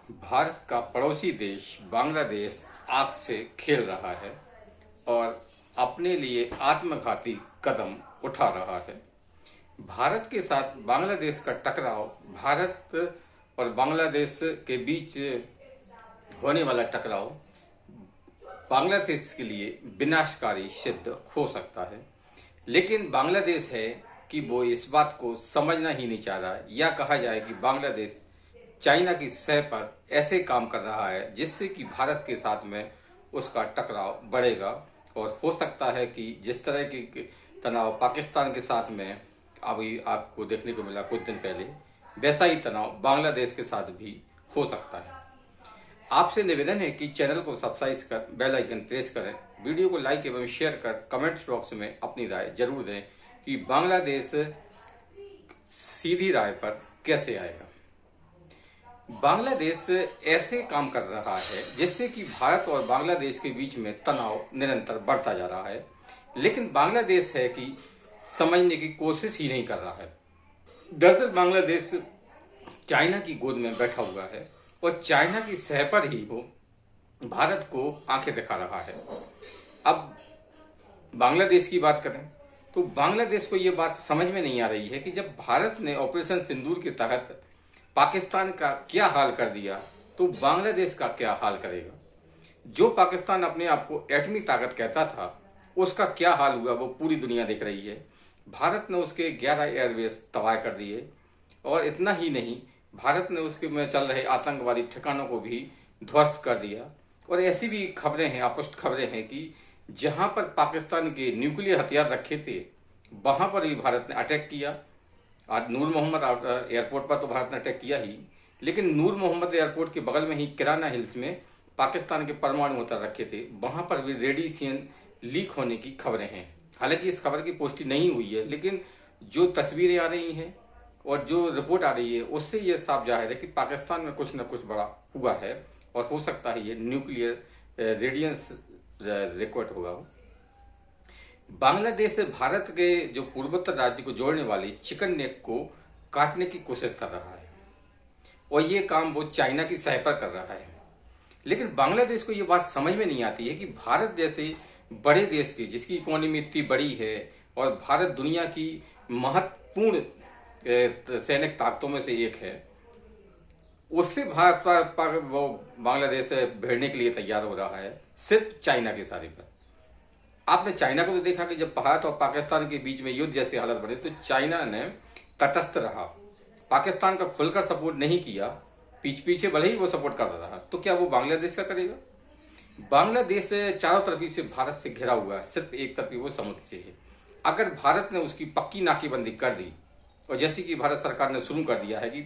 भारत का पड़ोसी देश बांग्लादेश आग से खेल रहा है और अपने लिए आत्मघाती कदम उठा रहा है। भारत के साथ बांग्लादेश का टकराव भारत और बांग्लादेश के बीच होने वाला टकराव बांग्लादेश के लिए विनाशकारी सिद्ध हो सकता है। लेकिन बांग्लादेश है कि वो इस बात को समझना ही नहीं चाह रहा, या कहा जाए कि बांग्लादेश चाइना की सह पर ऐसे काम कर रहा है जिससे कि भारत के साथ में उसका टकराव बढ़ेगा। और हो सकता है कि जिस तरह की तनाव पाकिस्तान के साथ में अभी आपको देखने को मिला कुछ दिन पहले, वैसा ही तनाव बांग्लादेश के साथ भी हो सकता है। आपसे निवेदन है कि चैनल को सब्सक्राइब कर बेल आइकन प्रेस करें, वीडियो को लाइक एवं शेयर कर कमेंट्स बॉक्स में अपनी राय जरूर दें कि बांग्लादेश सीधी राय पर कैसे आएगा। बांग्लादेश ऐसे काम कर रहा है जिससे कि भारत और बांग्लादेश के बीच में तनाव निरंतर बढ़ता जा रहा है, लेकिन बांग्लादेश है कि समझने की कोशिश ही नहीं कर रहा है। दरअसल बांग्लादेश चाइना की गोद में बैठा हुआ है और चाइना की सह पर ही वो भारत को आंखें दिखा रहा है। अब बांग्लादेश की बात करें तो बांग्लादेश को ये बात समझ में नहीं आ रही है कि जब भारत ने ऑपरेशन सिंदूर के तहत पाकिस्तान का क्या हाल कर दिया तो बांग्लादेश का क्या हाल करेगा। जो पाकिस्तान अपने आप को एटमी ताकत कहता था उसका क्या हाल हुआ वो पूरी दुनिया देख रही है। भारत ने उसके 11 एयरबेस तबाह कर दिए और इतना ही नहीं, भारत ने उसके में चल रहे आतंकवादी ठिकानों को भी ध्वस्त कर दिया। और ऐसी भी खबरें हैं, आपुष्ट खबरें हैं कि जहां पर पाकिस्तान के न्यूक्लियर हथियार रखे थे वहां पर भी भारत ने अटैक किया। आज नूर मोहम्मद एयरपोर्ट पर तो भारत ने अटैक किया ही, लेकिन नूर मोहम्मद एयरपोर्ट के बगल में ही किराना हिल्स में पाकिस्तान के परमाणु हथियार रखे थे, वहां पर भी रेडिएशन लीक होने की खबरें हैं। हालांकि इस खबर की पुष्टि नहीं हुई है, लेकिन जो तस्वीरें आ रही हैं और जो रिपोर्ट आ रही है उससे ये साफ जाहिर है कि पाकिस्तान में कुछ न कुछ बड़ा हुआ है और हो सकता है ये न्यूक्लियर रेडिएंस रिकॉर्ड होगा। बांग्लादेश भारत के जो पूर्वोत्तर राज्य को जोड़ने वाली चिकन नेक को काटने की कोशिश कर रहा है और ये काम वो चाइना की सह पर कर रहा है। लेकिन बांग्लादेश को ये बात समझ में नहीं आती है कि भारत जैसे बड़े देश की जिसकी इकोनॉमी इतनी बड़ी है और भारत दुनिया की महत्वपूर्ण सैनिक ताकतों में से एक है, उससे भारत पर वो बांग्लादेश भिड़ने के लिए तैयार हो रहा है सिर्फ चाइना के सहारे पर। आपने चाइना को तो देखा कि जब भारत और पाकिस्तान के बीच में युद्ध जैसी हालत बनी तो चाइना ने तटस्थ रहा, पाकिस्तान का खुलकर सपोर्ट नहीं किया, पीछे भले ही वो सपोर्ट कर रहा, तो क्या वो बांग्लादेश का करेगा? बांग्लादेश चारों तरफी से भारत से घिरा हुआ है, सिर्फ एक तरफी वो समुद्र से है। अगर भारत ने उसकी पक्की नाकेबंदी कर दी और जैसे कि भारत सरकार ने शुरू कर दिया है कि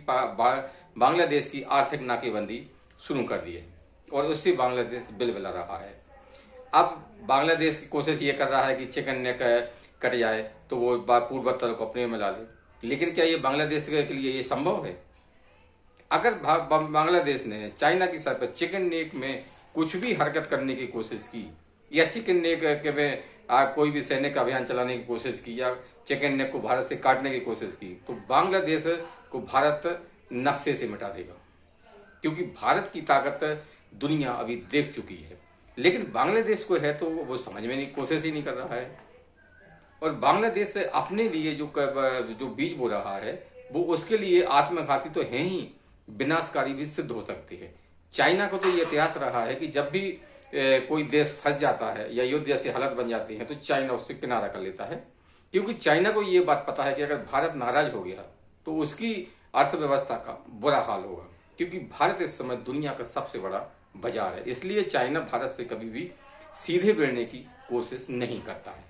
बांग्लादेश की आर्थिक नाकेबंदी शुरू कर दी है और उससे बांग्लादेश बिलबिला रहा है। अब बांग्लादेश की कोशिश ये कर रहा है कि चिकन नेक कट जाए तो वो पूर्वोत्तर को अपने में ला ले, लेकिन क्या ये बांग्लादेश के लिए ये संभव है? अगर बांग्लादेश ने चाइना की सर पर चिकन नेक में कुछ भी हरकत करने की कोशिश की या चिकन नेक के में कोई भी सैनिक अभियान चलाने की कोशिश की या चिकन नेक को भारत से काटने की कोशिश की तो बांग्लादेश को भारत नक्शे से मिटा देगा, क्योंकि भारत की ताकत दुनिया अभी देख चुकी है। लेकिन बांग्लादेश को है तो वो समझ में कोशिश ही नहीं कर रहा है और बांग्लादेश अपने लिए जो बीज बो रहा है वो उसके लिए आत्मघाती तो है ही, विनाशकारी भी सिद्ध हो सकती है। चाइना को तो ये इतिहास रहा है कि जब भी कोई देश फंस जाता है या युद्ध जैसी हालत बन जाती है तो चाइना उससे किनारा कर लेता है, क्योंकि चाइना को ये बात पता है कि अगर भारत नाराज हो गया तो उसकी अर्थव्यवस्था का बुरा हाल होगा, क्योंकि भारत इस समय दुनिया का सबसे बड़ा बाजार है। इसलिए चाइना भारत से कभी भी सीधे भिड़ने की कोशिश नहीं करता है।